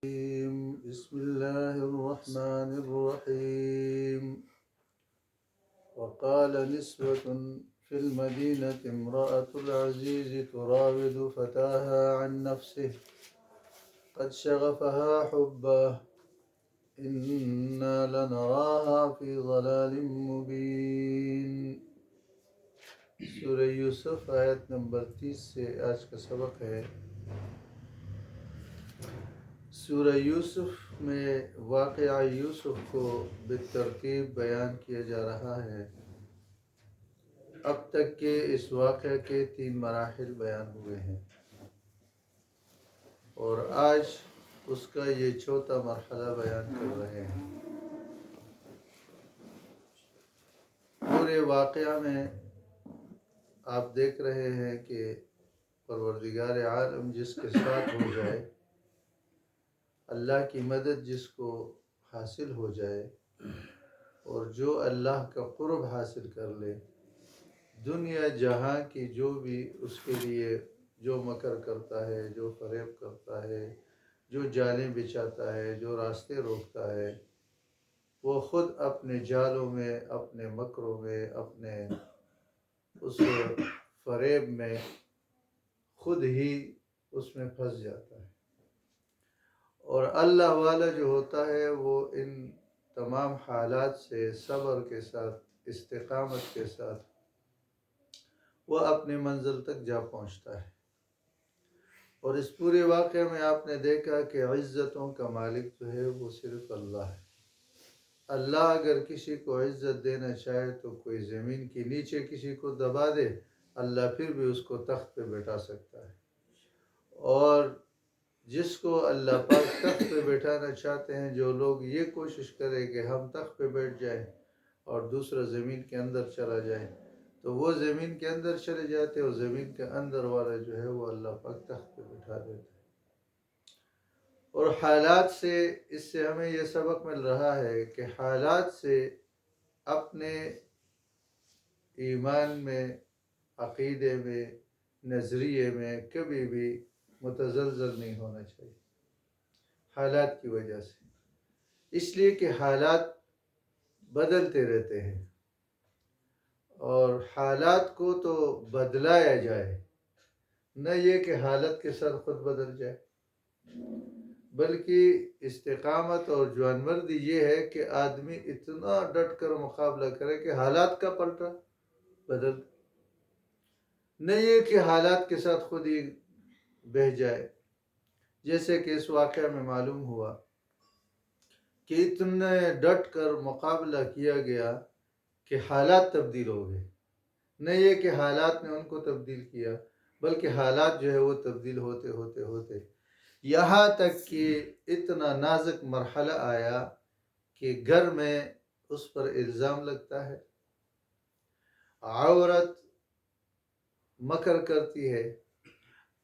بسم الله الرحمن الرحيم. وقال نسوة في المدينة امرأة العزيز تراود فتاها عن نفسه قد شغفها حبا إنا لنراها في ضلال مبين. سورہ یوسف آیت نمبر 30 سے آج کا سبق ہے. سورہ یوسف میں واقعہ یوسف کو بالترتیب بیان کیا جا رہا ہے. اب تک کے اس واقعہ کے 3 مراحل بیان ہوئے ہیں اور آج اس کا یہ چوتھا مرحلہ بیان کر رہے ہیں. پورے واقعہ میں آپ دیکھ رہے ہیں کہ پروردگار عالم جس کے ساتھ ہو جائے، اللہ کی مدد جس کو حاصل ہو جائے اور جو اللہ کا قرب حاصل کر لے، دنیا جہاں کی جو بھی اس کے لیے جو مکر کرتا ہے، جو فریب کرتا ہے، جو جالیں بچھاتا ہے، جو راستے روکتا ہے، وہ خود اپنے جالوں میں، اپنے مکروں میں، اپنے اس فریب میں خود ہی اس میں پھنس جاتا ہے. اور اللہ والا جو ہوتا ہے وہ ان تمام حالات سے صبر کے ساتھ، استقامت کے ساتھ وہ اپنے منزل تک جا پہنچتا ہے. اور اس پورے واقعے میں آپ نے دیکھا کہ عزتوں کا مالک جو ہے وہ صرف اللہ ہے. اللہ اگر کسی کو عزت دینا چاہے تو کوئی زمین کے نیچے کسی کو دبا دے، اللہ پھر بھی اس کو تخت پہ بٹھا سکتا ہے. اور جس کو اللہ پاک تخت پہ بیٹھانا چاہتے ہیں، جو لوگ یہ کوشش کریں کہ ہم تخت پہ بیٹھ جائیں اور دوسرا زمین کے اندر چلا جائے، تو وہ زمین کے اندر چلے جاتے اور زمین کے اندر والا جو ہے وہ اللہ پاک تخت پہ بٹھا دیتے. اور حالات سے، اس سے ہمیں یہ سبق مل رہا ہے کہ حالات سے اپنے ایمان میں، عقیدے میں، نظریے میں کبھی بھی متزلزل نہیں ہونا چاہیے حالات کی وجہ سے. اس لیے کہ حالات بدلتے رہتے ہیں اور حالات کو تو بدلایا جائے، نہ یہ کہ حالت کے ساتھ خود بدل جائے. بلکہ استقامت اور جوانمردی یہ ہے کہ آدمی اتنا ڈٹ کر مقابلہ کرے کہ حالات کا پلٹا بدل، نہ یہ کہ حالات کے ساتھ خود ہی بہہ جائے. جیسے کہ اس واقعہ میں معلوم ہوا کہ اتنے ڈٹ کر مقابلہ کیا گیا کہ حالات تبدیل ہو گئے. نہ یہ کہ حالات نے ان کو تبدیل کیا، بلکہ حالات جو ہے وہ تبدیل ہوتے ہوتے ہوتے یہاں تک کہ اتنا نازک مرحلہ آیا کہ گھر میں اس پر الزام لگتا ہے، عورت مکر کرتی ہے،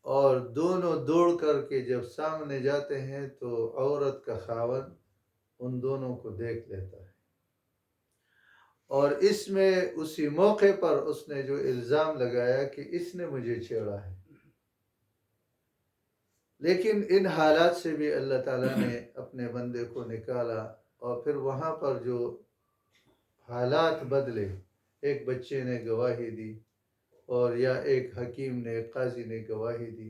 اور دونوں دوڑ کر کے جب سامنے جاتے ہیں تو عورت کا خاوند ان دونوں کو دیکھ لیتا ہے. اور اس میں اسی موقع پر اس نے جو الزام لگایا کہ اس نے مجھے چھیڑا ہے. لیکن ان حالات سے بھی اللہ تعالیٰ نے اپنے بندے کو نکالا، اور پھر وہاں پر جو حالات بدلے، ایک بچے نے گواہی دی، اور یا ایک حکیم نے، ایک قاضی نے گواہی دی،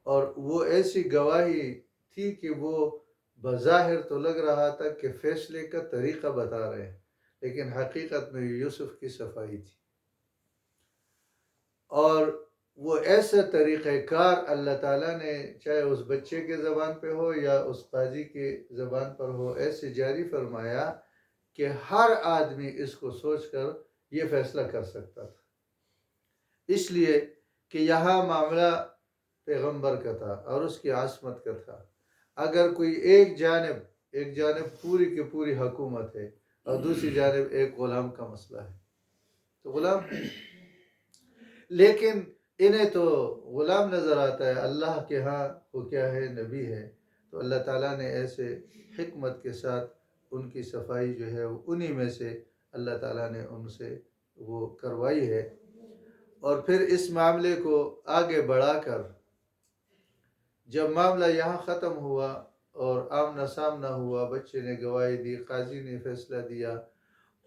اور وہ ایسی گواہی تھی کہ وہ بظاہر تو لگ رہا تھا کہ فیصلے کا طریقہ بتا رہے ہیں، لیکن حقیقت میں یوسف کی صفائی تھی. اور وہ ایسا طریقہ کار اللہ تعالیٰ نے چاہے اس بچے کے زبان پہ ہو یا اس قاضی کے زبان پر ہو، ایسے جاری فرمایا کہ ہر آدمی اس کو سوچ کر یہ فیصلہ کر سکتا تھا. اس لیے کہ یہاں معاملہ پیغمبر کا تھا اور اس کی عصمت کا تھا. اگر کوئی ایک جانب پوری کی پوری حکومت ہے اور دوسری جانب ایک غلام کا مسئلہ ہے تو غلام ہے، لیکن انہیں تو غلام نظر آتا ہے، اللہ کے ہاں وہ کیا ہے، نبی ہے. تو اللہ تعالیٰ نے ایسے حکمت کے ساتھ ان کی صفائی جو ہے انہی میں سے اللہ تعالیٰ نے ان سے وہ کروائی ہے. اور پھر اس معاملے کو آگے بڑھا کر جب معاملہ یہاں ختم ہوا اور آمنا سامنا ہوا، بچے نے گواہی دی، قاضی نے فیصلہ دیا،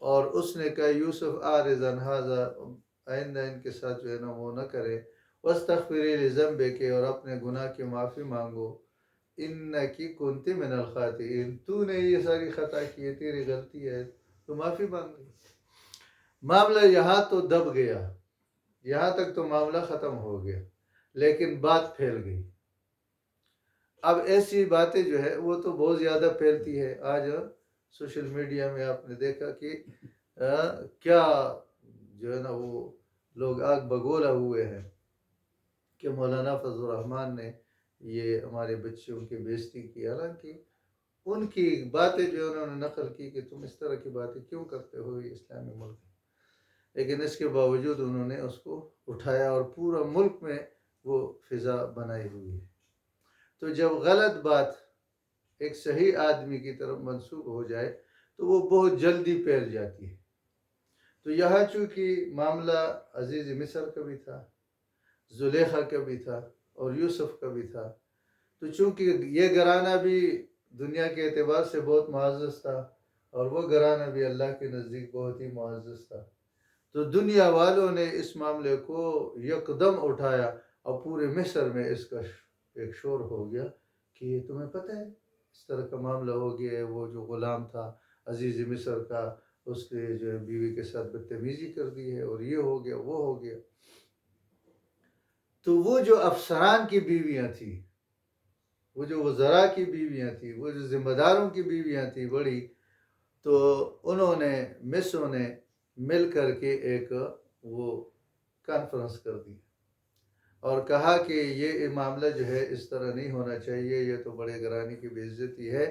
اور اس نے کہا یوسف آرزن ھذا، آئندہ ان کے ساتھ جو ہے نا وہ نہ کرے، واستغفری لذنبک، اور اپنے گناہ کی معافی مانگو، انکی کنت من الخاطئین، تو نے یہ ساری خطا کی ہے، تیری غلطی ہے، تو معافی مانگ لی۔ معاملہ یہاں تو دب گیا، یہاں تک تو معاملہ ختم ہو گیا، لیکن بات پھیل گئی۔ اب ایسی باتیں جو ہے وہ تو بہت زیادہ پھیلتی ہے۔ آج سوشل میڈیا میں آپ نے دیکھا کہ کیا جو ہے نا وہ لوگ آگ بگولا ہوئے ہیں کہ مولانا فضل الرحمان نے یہ ہمارے بچوں کی بےزتی کی، حالانکہ ان کی باتیں جو انہوں نے نقل کی کہ تم اس طرح کی باتیں کیوں کرتے ہو یہ اسلامی ملک ہے، لیکن اس کے باوجود انہوں نے اس کو اٹھایا اور پورا ملک میں وہ فضا بنائی ہوئی ہے۔ تو جب غلط بات ایک صحیح آدمی کی طرف منسوب ہو جائے تو وہ بہت جلدی پھیل جاتی ہے۔ تو یہاں چونکہ معاملہ عزیز مصر کا بھی تھا، زلیخا کا بھی تھا اور یوسف کا بھی تھا، تو چونکہ یہ گھرانہ بھی دنیا کے اعتبار سے بہت معزز تھا اور وہ گھرانہ بھی اللہ کے نزدیک بہت ہی معزز تھا، تو دنیا والوں نے اس معاملے کو یکدم اٹھایا اور پورے مصر میں اس کا ایک شور ہو گیا کہ تمہیں پتہ ہے اس طرح کا معاملہ ہو گیا ہے، وہ جو غلام تھا عزیز مصر کا، اس کے جو بیوی کے ساتھ بدتمیزی کر دی ہے، اور یہ ہو گیا وہ ہو گیا۔ تو وہ جو افسران کی بیویاں تھیں، وہ جو وزراء کی بیویاں تھیں، وہ جو ذمہ داروں کی بیویاں تھیں بڑی، تو انہوں نے مصروں نے مل کر کے ایک وہ کانفرنس کر دی اور کہا کہ یہ معاملہ جو ہے اس طرح نہیں ہونا چاہیے، یہ تو بڑے گھرانے کی بے عزتی ہے۔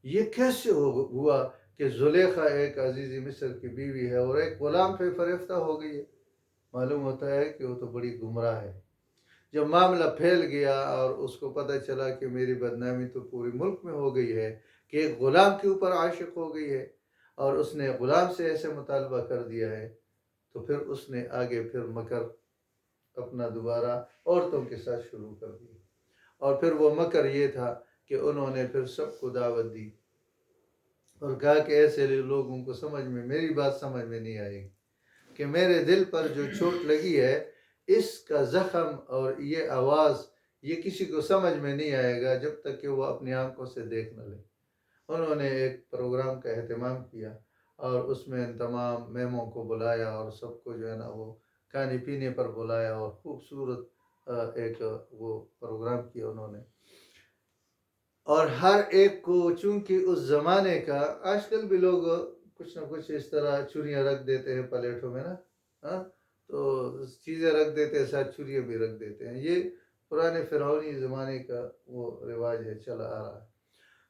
یہ کیسے ہوا کہ زلیخا ایک عزیز مصر کی بیوی ہے اور ایک غلام پہ فریفتہ ہو گئی ہے؟ معلوم ہوتا ہے کہ وہ تو بڑی گمراہ ہے۔ جب معاملہ پھیل گیا اور اس کو پتہ چلا کہ میری بدنامی تو پورے ملک میں ہو گئی ہے کہ ایک غلام کے اوپر عاشق ہو گئی ہے اور اس نے غلام سے ایسے مطالبہ کر دیا ہے، تو پھر اس نے آگے پھر مکر اپنا دوبارہ عورتوں کے ساتھ شروع کر دی، اور پھر وہ مکر یہ تھا کہ انہوں نے پھر سب کو دعوت دی اور کہا کہ ایسے لوگوں کو میری بات سمجھ میں نہیں آئے گی کہ میرے دل پر جو چوٹ لگی ہے اس کا زخم اور یہ آواز یہ کسی کو سمجھ میں نہیں آئے گا جب تک کہ وہ اپنی آنکھوں سے دیکھ نہ لے۔ انہوں نے ایک پروگرام کا اہتمام کیا اور اس میں تمام میموں کو بلایا اور سب کو جو ہے نا وہ کھانے پینے پر بلایا اور خوبصورت ایک وہ پروگرام کیا انہوں نے، اور ہر ایک کو، چونکہ اس زمانے کا، آج کل بھی لوگ کچھ نہ کچھ اس طرح چوریاں رکھ دیتے ہیں پلیٹوں میں نا، تو چیزیں رکھ دیتے ہیں، ساتھ چوریاں بھی رکھ دیتے ہیں، یہ پرانے فرعونی زمانے کا وہ رواج ہے، چلا آ رہا ہے۔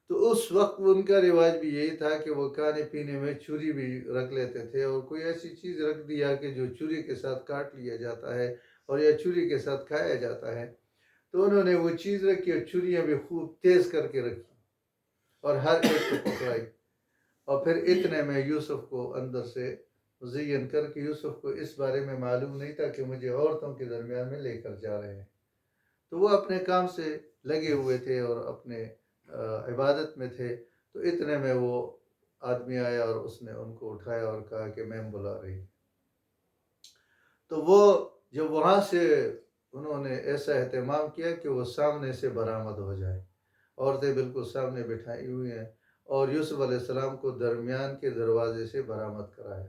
تو اس وقت ان کا رواج بھی یہی تھا کہ وہ کھانے پینے میں چوری بھی رکھ لیتے تھے، اور کوئی ایسی چیز رکھ دیا کہ جو چوری کے ساتھ کاٹ لیا جاتا ہے اور یا چوری کے ساتھ کھایا جاتا ہے، تو انہوں نے وہ چیز رکھی اور چوریاں بھی خوب تیز کر کے رکھی اور ہر ایک کو پکڑائی، اور پھر اتنے میں یوسف کو اندر سے مزین کر کے، یوسف کو اس بارے میں معلوم نہیں تھا کہ مجھے عورتوں کے درمیان میں لے کر جا رہے ہیں، تو وہ اپنے کام سے لگے ہوئے تھے اور اپنے عبادت میں تھے، تو اتنے میں وہ آدمی آیا اور اس نے ان کو اٹھایا اور کہا کہ میم بلا رہی۔ تو وہ جب وہاں سے انہوں نے ایسا اہتمام کیا کہ وہ سامنے سے برآمد ہو جائے، عورتیں بالکل سامنے بٹھائی ہوئی ہیں، اور یوسف علیہ السلام کو درمیان کے دروازے سے برآمد کرایا۔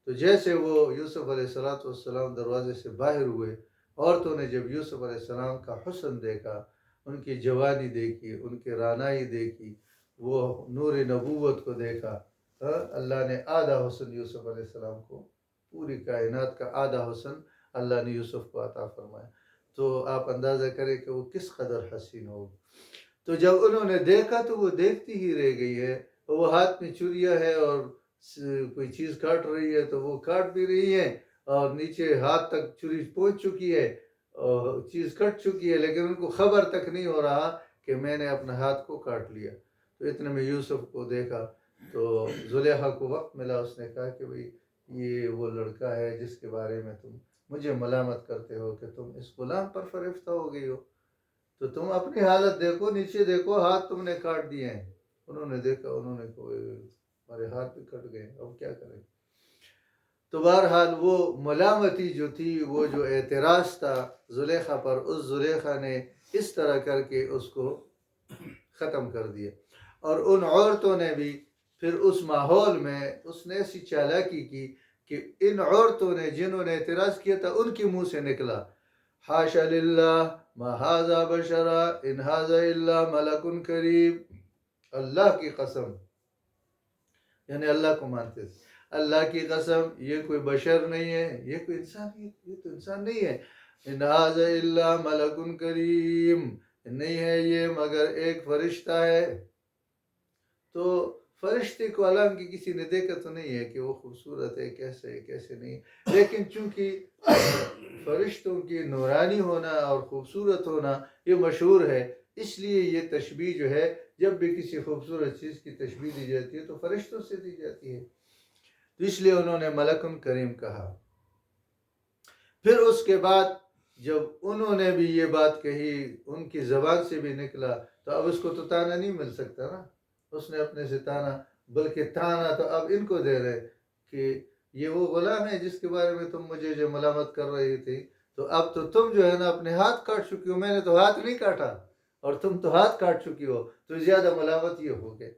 تو جیسے وہ یوسف علیہ السلام دروازے سے باہر ہوئے، عورتوں نے جب یوسف علیہ السلام کا حسن دیکھا، ان کی جوانی دیکھی، ان کی رانائی دیکھی، وہ نور نبوت کو دیکھا، اللہ نے آدھا حسن یوسف علیہ السلام کو، پوری کائنات کا آدھا حسن اللہ نے یوسف کو عطا فرمایا، تو آپ اندازہ کریں کہ وہ کس قدر حسین ہوگی۔ تو جب انہوں نے دیکھا تو وہ دیکھتی ہی رہ گئی ہے، وہ ہاتھ میں چوریاں ہے اور کوئی چیز کاٹ رہی ہے تو وہ کاٹ بھی رہی ہے، اور نیچے ہاتھ تک چوری پہنچ چکی ہے اور چیز کٹ چکی ہے، لیکن ان کو خبر تک نہیں ہو رہا کہ میں نے اپنا ہاتھ کو کاٹ لیا۔ تو اتنے میں یوسف کو دیکھا تو زلیخا کو وقت ملا، اس نے کہا کہ بھئی یہ وہ لڑکا ہے جس کے بارے میں تم مجھے ملامت کرتے ہو کہ تم اس غلام پر فریفتہ ہو گئی ہو۔ تو تم اپنی حالت دیکھو، نیچے دیکھو، ہاتھ تم نے کاٹ دیے ہیں۔ انہوں نے دیکھا، انہوں نے کہا ہمارے ہاتھ بھی کٹ گئے، اب کیا کریں؟ تو بہرحال وہ ملامتی جو تھی، وہ جو اعتراض تھا زلیخا پر، اس زلیخا نے اس طرح کر کے اس کو ختم کر دیا۔ اور ان عورتوں نے بھی پھر اس ماحول میں اس نے ایسی چالاکی کی کہ ان عورتوں نے جنہوں نے اعتراض کیا تھا ان کے منہ سے نکلا، حاشا للہ ما ھذا بشرا ان ھذا الا ملک کریم، اللہ کی قسم، یعنی اللہ کو مانتے تھے، اللہ کی قسم یہ کوئی بشر نہیں ہے، یہ کوئی انسان، یہ تو انسان نہیں ہے، ان ھذا الا ملک کریم، نہیں ہے یہ مگر ایک فرشتہ ہے۔ تو فرشتے کو عالم کی کسی نے دیکھا تو نہیں ہے کہ وہ خوبصورت ہے، کیسے ہے کیسے نہیں، لیکن چونکہ فرشتوں کی نورانی ہونا اور خوبصورت ہونا یہ مشہور ہے، اس لیے یہ تشبیہ جو ہے، جب بھی کسی خوبصورت چیز کی تشبیہ دی جاتی ہے تو فرشتوں سے دی جاتی ہے، تو اس لیے انہوں نے ملک کریم کہا۔ پھر اس کے بعد جب انہوں نے بھی یہ بات کہی، ان کی زبان سے بھی نکلا، تو اب اس کو تو تانا نہیں مل سکتا نا، اس نے اپنے سے تانا، بلکہ تانا تو اب ان کو دے رہے کہ یہ وہ غلام ہے جس کے بارے میں تم مجھے جو ملامت کر رہی تھی، تو اب تو تم جو ہے نا اپنے ہاتھ کاٹ چکی ہو، میں نے تو ہاتھ نہیں کاٹا اور تم تو ہاتھ کاٹ چکی ہو، تو زیادہ ملامت یہ ہو گئے۔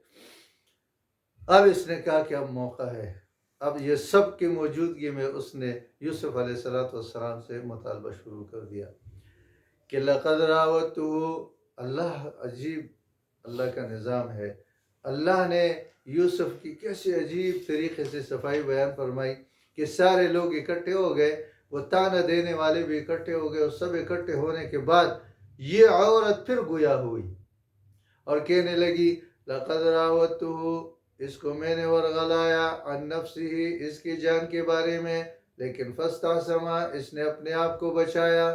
اب اس نے کہا کہ اب موقع ہے، اب یہ سب کی موجودگی میں اس نے یوسف علیہ السلام سے مطالبہ شروع کر دیا کہ لقد راودتہ، اللہ عجیب، اللہ کا نظام ہے، اللہ نے یوسف کی کیسے عجیب طریقے سے صفائی بیان فرمائی کہ سارے لوگ اکٹھے ہو گئے، وہ تانا دینے والے بھی اکٹھے ہو گئے، اور سب اکٹھے ہونے کے بعد یہ عورت پھر گویا ہوئی اور کہنے لگی لقد راودتہ، اس کو میں نے ورغلایا عن نفسہ، اس کی جان کے بارے میں، لیکن فاستعصم، اس نے اپنے آپ کو بچایا۔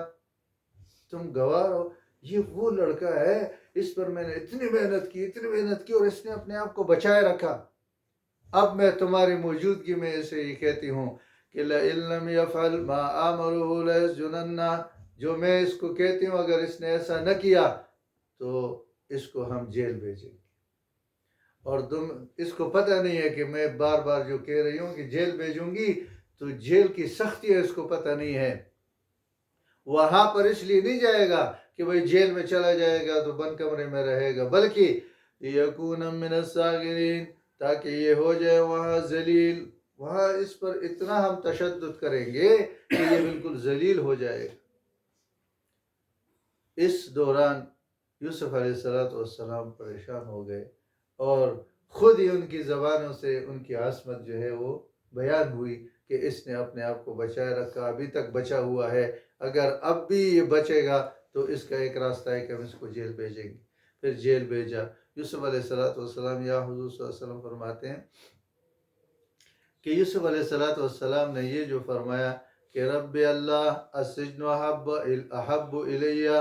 تم گواہ ہو، یہ وہ لڑکا ہے، اس پر میں نے اتنی محنت کی اور اس نے اپنے آپ کو بچائے رکھا۔ اب میں تمہاری موجودگی میں اسے یہ کہتی ہوں کہ لئن لم یفعل ما آمرہ لیسجنن، جو میں اس کو کہتی ہوں اگر اس نے ایسا نہ کیا تو اس کو ہم جیل بھیجیں گے، اور تم اس کو پتہ نہیں ہے کہ میں بار بار جو کہہ رہی ہوں کہ جیل بھیجوں گی، تو جیل کی سختی ہے اس کو پتہ نہیں ہے، وہاں پر اس لیے نہیں جائے گا کہ بھئی جیل میں چلا جائے گا تو بند کمرے میں رہے گا، بلکہ یکون من الصاغرین، تاکہ یہ ہو جائے وہاں ذلیل، وہاں اس پر اتنا ہم تشدد کریں گے کہ یہ بالکل ذلیل ہو جائے گا۔ اس دوران یوسف علیہ السلام پریشان ہو گئے اور خود ہی ان کی زبانوں سے ان کی عصمت جو ہے وہ بیان ہوئی کہ اس نے اپنے آپ کو بچائے رکھا، ابھی تک بچا ہوا ہے، اگر اب بھی یہ بچے گا تو اس کا ایک راستہ ہے کہ ہم اس کو جیل بھیجیں گے۔ پھر جیل بھیجا۔ یوسف علیہ السلام یا حضور صلی اللہ علیہ وسلم فرماتے ہیں کہ یوسف علیہ السلام نے یہ جو فرمایا کہ رب اللہ السجن احب الیہ،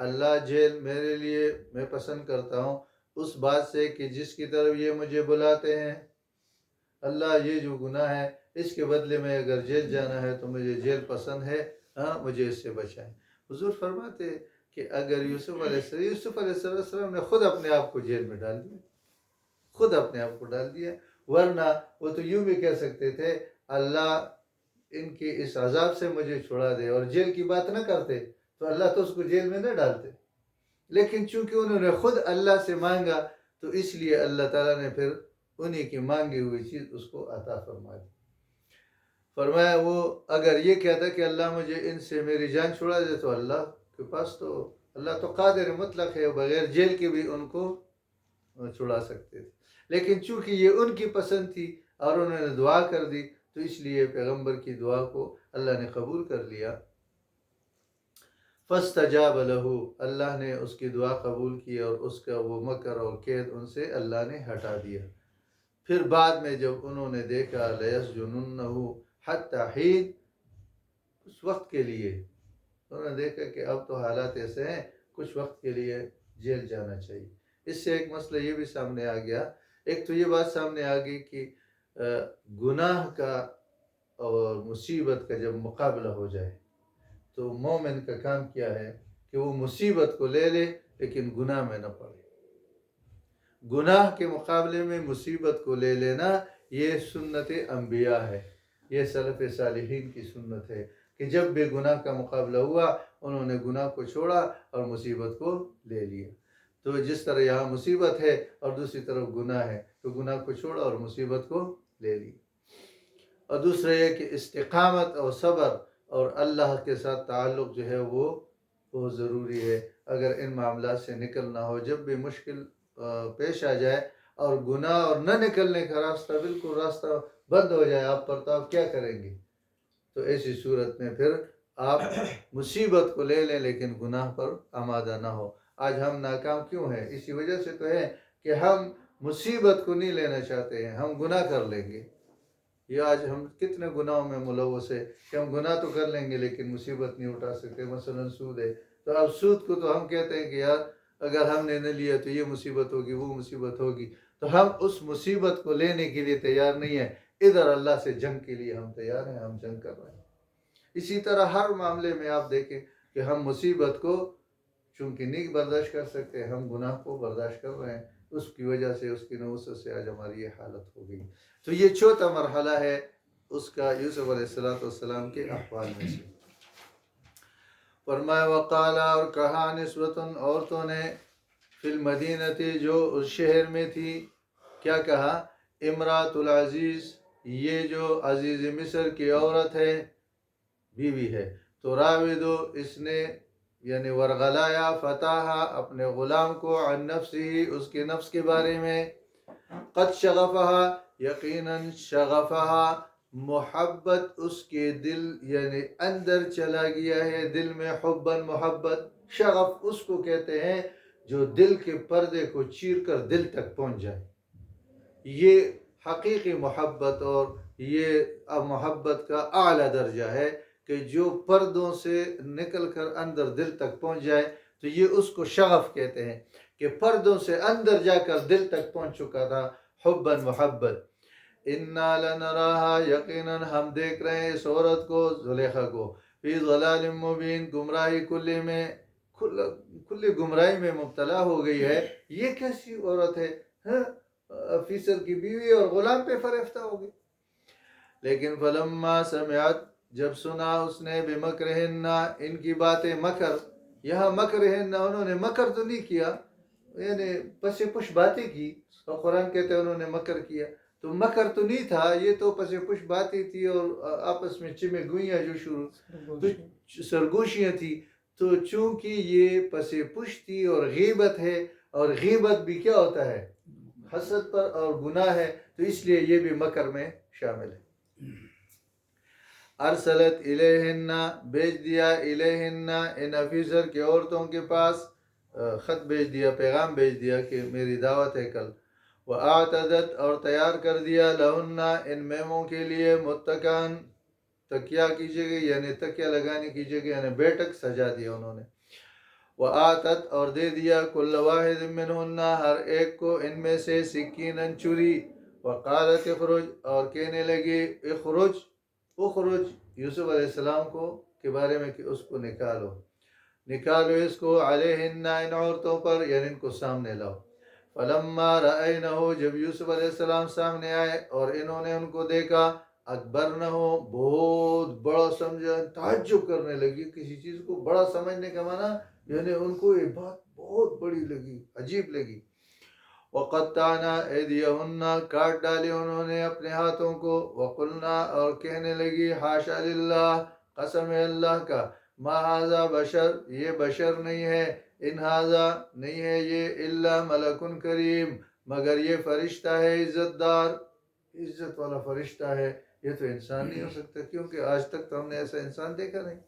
اللہ جیل میرے لیے میں پسند کرتا ہوں اس بات سے کہ جس کی طرف یہ مجھے بلاتے ہیں، اللہ یہ جو گناہ ہے اس کے بدلے میں اگر جیل جانا ہے تو مجھے جیل پسند ہے، ہاں مجھے اس سے بچائیں۔ حضور فرماتے ہیں کہ اگر یوسف علیہ السلام نے خود اپنے آپ کو جیل میں ڈال دیا، خود اپنے آپ کو ڈال دیا، ورنہ وہ تو یوں بھی کہہ سکتے تھے اللہ ان کے اس عذاب سے مجھے چھڑا دے، اور جیل کی بات نہ کرتے تو اللہ تو اس کو جیل میں نہ ڈالتے، لیکن چونکہ انہوں نے خود اللہ سے مانگا تو اس لیے اللہ تعالیٰ نے پھر انہی کی مانگی ہوئی چیز اس کو عطا فرما دی۔ فرمایا وہ اگر یہ کہتا کہ اللہ مجھے ان سے میری جان چھڑا دے تو اللہ کے پاس تو، اللہ تو قادر مطلق ہے، بغیر جیل کے بھی ان کو چھڑا سکتے تھے، لیکن چونکہ یہ ان کی پسند تھی اور انہوں نے دعا کر دی تو اس لیے پیغمبر کی دعا کو اللہ نے قبول کر لیا۔ فاستجاب له، اللہ نے اس کی دعا قبول کی اور اس کا وہ مکر اور قید ان سے اللہ نے ہٹا دیا۔ پھر بعد میں جب انہوں نے دیکھا لیسجننہ حتی حین، کچھ وقت کے لیے انہوں نے دیکھا کہ اب تو حالات ایسے ہیں، کچھ وقت کے لیے جیل جانا چاہیے۔ اس سے ایک مسئلہ یہ بھی سامنے آ گیا، ایک تو یہ بات سامنے آ گئی کہ گناہ کا اور مصیبت کا جب مقابلہ ہو جائے تو مومن کا کام کیا ہے کہ کہ وہ مصیبت کو لے لے لیکن گناہ میں نہ پڑے. گناہ کے مقابلے میں مصیبت کو لے لینا یہ سنت انبیاء ہے، یہ سلف صالحین کی سنت ہے کہ جب بھی گناہ کا مقابلہ ہوا انہوں نے گناہ کو چھوڑا اور مصیبت کو لے لیا. تو جس طرح یہاں مصیبت ہے اور دوسری طرف گناہ ہے تو گناہ کو چھوڑا اور مصیبت کو لے لی. اور دوسرا یہ کہ استقامت اور صبر اور اللہ کے ساتھ تعلق جو ہے وہ بہت ضروری ہے. اگر ان معاملات سے نکلنا ہو، جب بھی مشکل پیش آ جائے اور گناہ اور نہ نکلنے کا راستہ بالکل راستہ بند ہو جائے آپ پر، تو آپ کیا کریں گے؟ تو ایسی صورت میں پھر آپ مصیبت کو لے لیں لیکن گناہ پر آمادہ نہ ہو. آج ہم ناکام کیوں ہیں؟ اسی وجہ سے تو ہے کہ ہم مصیبت کو نہیں لینا چاہتے ہیں، ہم گناہ کر لیں گے. یہ آج ہم کتنے گناہوں میں ملوث ہے کہ ہم گناہ تو کر لیں گے لیکن مصیبت نہیں اٹھا سکتے. مثلا سود ہے، تو اب سود کو تو ہم کہتے ہیں کہ یار اگر ہم نے نہ لیا تو یہ مصیبت ہوگی، وہ مصیبت ہوگی، تو ہم اس مصیبت کو لینے کے لیے تیار نہیں ہیں. ادھر اللہ سے جنگ کے لیے ہم تیار ہیں، ہم جنگ کر رہے ہیں. اسی طرح ہر معاملے میں آپ دیکھیں کہ ہم مصیبت کو چونکہ نہیں برداشت کر سکتے، ہم گناہ کو برداشت کر رہے ہیں. اس کی وجہ سے، اس کی نوسط سے آج ہماری یہ حالت ہو گئی. تو یہ چوتھا مرحلہ ہے اس کا یوسف علیہ السلام کے احوال میں سے. فرمایا وقالا، اور کہا نسوتن، عورتوں نے، فی المدینہ تھی، جو اس شہر میں تھی. کیا کہا؟ امراۃ العزیز، یہ جو عزیز مصر کی عورت ہے، بیوی ہے. تو راودو، اس نے یعنی ورغلایا، فتحہ، اپنے غلام کو، عن نفسی، اس کے نفس کے بارے میں. قد شغفہا، یقیناً شغفہا، محبت اس کے دل یعنی اندر چلا گیا ہے، دل میں حباً محبت. شغف اس کو کہتے ہیں جو دل کے پردے کو چیر کر دل تک پہنچ جائے. یہ حقیقی محبت اور یہ محبت کا اعلیٰ درجہ ہے کہ جو پردوں سے نکل کر اندر دل تک پہنچ جائے. تو یہ اس کو شغف کہتے ہیں کہ پردوں سے اندر جا کر دل تک پہنچ چکا تھا، حباً محبت. انا لنراہا، یقیناً ہم دیکھ رہے ہیں اس عورت کو، زلیخا کو، فی ضلال مبین، گمراہی کلی میں، کلی گمراہی میں مبتلا ہو گئی ہے. یہ کیسی عورت ہے؟ افیسر کی بیوی اور غلام پہ فریفتہ ہو گئی. لیکن فلما سمعت، جب سنا اس نے، بمکرہن، ان کی باتیں، مکر، یہاں مکرہن، انہوں نے مکر تو نہیں کیا، یعنی پس پش باتیں کی، اور قرآن کہتے ہیں انہوں نے مکر کیا. تو مکر تو نہیں تھا، یہ تو پس پش باتیں تھی اور آپس میں چمے گوئیاں جو شروع سرگوشیاں تھی. تو چونکہ یہ پس پش تھی اور غیبت ہے، اور غیبت بھی کیا ہوتا ہے؟ حسد پر اور گناہ ہے، تو اس لیے یہ بھی مکر میں شامل ہے. ارسلت الیہن، بھیج دیا، الیہن، ان افیسر کے عورتوں کے پاس، خط بھیج دیا، پیغام بھیج دیا کہ میری دعوت ہے کل. وَأَعْتَدَتْ، اور تیار کر دیا، لہن، ان میموں کے لیے، متکان، تکیہ کی جگہ، یعنی تکیہ لگانے کی جگہ، یعنی بیٹھک سجا دیا انہوں نے. وَآتَتْ، اور دے دیا، کل واحد منہن، ہر ایک کو ان میں سے، سکیناً، چھری. وقالت اخرج، اور کہنے لگی، اخرج، اخرج، یوسف علیہ السلام کو کے بارے میں کہ اس کو نکالو، نکالو اس کو، علیہن، ان عورتوں پر، یعنی ان کو سامنے لاؤ. فلما رأینہ، جب یوسف علیہ السلام سامنے آئے اور انہوں نے ان کو دیکھا، اکبرنہ، بہت بڑا سمجھا، تعجب کرنے لگی. کسی چیز کو بڑا سمجھنے کا معنی یعنی ان کو یہ بات بہت بڑی لگی، عجیب لگی. وقطعنا ایدیہن، کاٹ ڈالے انہوں نے اپنے ہاتھوں کو. وقلنا، اور کہنے لگی، حاشا للہ، قسم ہے اللہ کا، ما ھذا بشر، یہ بشر نہیں ہے، ان ھذا، نہیں ہے یہ، الا ملک کریم، مگر یہ فرشتہ ہے عزت دار، عزت والا فرشتہ ہے. یہ تو انسان نہیں ہو سکتا کیونکہ آج تک تو ہم نے ایسا انسان دیکھا نہیں.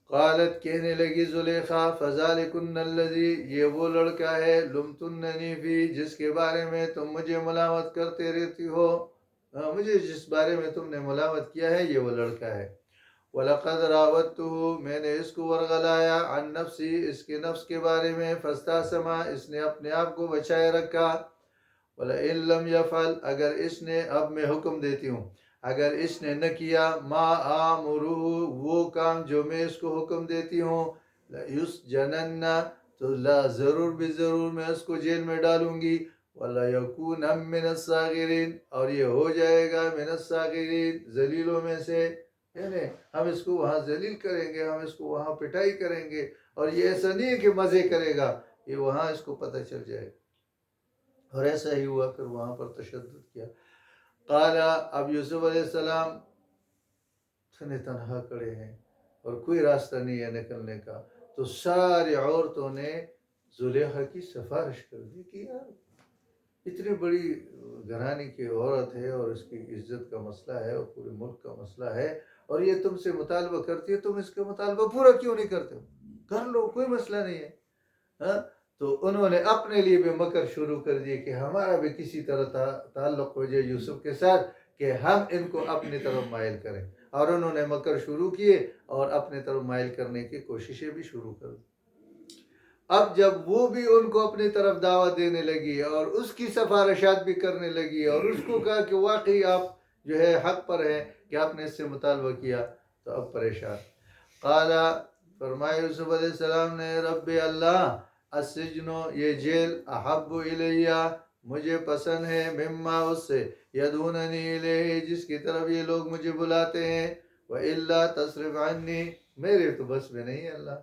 قالت، کہنے لگی زلیخا، فذالکن الذی، یہ وہ لڑکا ہے، لمتننی فی، جس کے بارے میں تم مجھے ملامت کرتے رہتی ہو، مجھے جس بارے میں تم نے ملامت کیا ہے یہ وہ لڑکا ہے. وَلَقَدْ رَاوَدتُّهُ، میں نے اس کو ورغلایا، عن نفسی، اس کے نفس کے بارے میں، فاستعصم، اس نے اپنے آپ کو بچائے رکھا. وَلَئِن لَمْ يَفْعَلْ، اگر اس نے، اب میں حکم دیتی ہوں، اگر اس نے نہ کیا، ما آمرہ، وہ کام جو میں اس کو حکم دیتی ہوں، لَيُسْجَنَنَّ تو لا ضرور بھی ضرور میں اس کو جیل میں ڈالوں گی، وَلَيَكُونَ مِنَ الصَّاغِرِينَ اور یہ ہو جائے گا من الصاغرین ذلیلوں میں سے، یعنی ہم اس کو وہاں ذلیل کریں گے، ہم اس کو وہاں پٹائی کریں گے، اور یہ ایسا نہیں ہے کہ مزے کرے گا، یہ وہاں اس کو پتہ چل جائے گا۔ اور ایسا ہی ہوا، پھر وہاں پر تشدد کیا۔ قال اب یوسف علیہ السلام تنہا کھڑے ہیں اور کوئی راستہ نہیں ہے نکلنے کا، تو ساری عورتوں نے زلیخا کی سفارش کر دی کہ یار اتنی بڑی گھرانے کی عورت ہے اور اس کی عزت کا مسئلہ ہے اور پورے ملک کا مسئلہ ہے، اور یہ تم سے مطالبہ کرتی ہے، تم اس کا مطالبہ پورا کیوں نہیں کرتے ہو؟ کر لو، کوئی مسئلہ نہیں ہے۔ ہاں تو انہوں نے اپنے لیے بھی مکر شروع کر دیے کہ ہمارا بھی کسی طرح تعلق ہو جائے یوسف کے ساتھ کہ ہم ان کو اپنی طرف مائل کریں، اور انہوں نے مکر شروع کیے اور اپنے طرف مائل کرنے کی کوششیں بھی شروع کر دی۔ اب جب وہ بھی ان کو اپنی طرف دعوت دینے لگی اور اس کی سفارشات بھی کرنے لگی اور اس کو کہا کہ واقعی آپ جو ہے حق پر ہیں کہ آپ نے اس سے مطالبہ کیا، تو اب پریشان۔ قال فرمایا یوسف علیہ السلام نے، رب اللہ السجن یہ جیل احب الیہ مجھے پسند ہے، مما اس سے یدوننی الیہ جس کی طرف یہ لوگ مجھے بلاتے ہیں، وَإِلَّا تَصْرِفْ عَنِّي میرے تو بس میں نہیں ہے اللہ،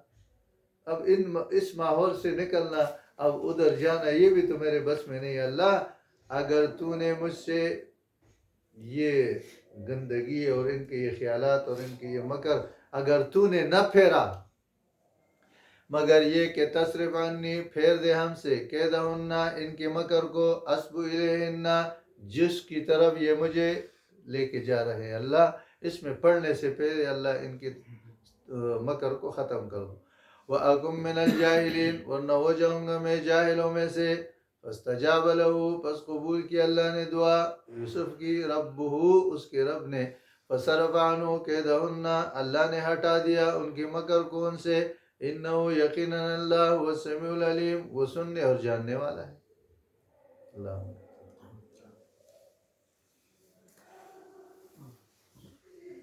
اب اس ماحول سے نکلنا، اب ادھر جانا یہ بھی تو میرے بس میں نہیں ہے اللہ، اگر تو نے مجھ سے یہ گندگی اور ان کے یہ خیالات اور ان کے یہ مکر اگر تو نے نہ پھیرا، مگر یہ کہ تصرف عنی پھیر دے ہم سے، کیدہن ان کے مکر کو، اسبو الیہن جس کی طرف یہ مجھے لے کے جا رہے ہیں، اللہ اس میں پڑھنے سے پہلے اللہ ان کے مکر کو ختم کر دو، وَأَكُن مِّنَ الْجَاهِلِينَ ورنہ ہو جاؤں گا میں جاہلوں میں سے، فَاسْتَجَابَ لَهُ پس قبول کی اللہ نے دعا یوسف کی، ربہ اس کے رب نے، فَصَرَفَ عَنْهُ كَيْدَهُنَّ اللہ نے ہٹا دیا ان کے مکر کو ان سے، انہو یقیناً اللہ هو السمیع العلیم وہ سننے اور جاننے والا ہے۔ اللہ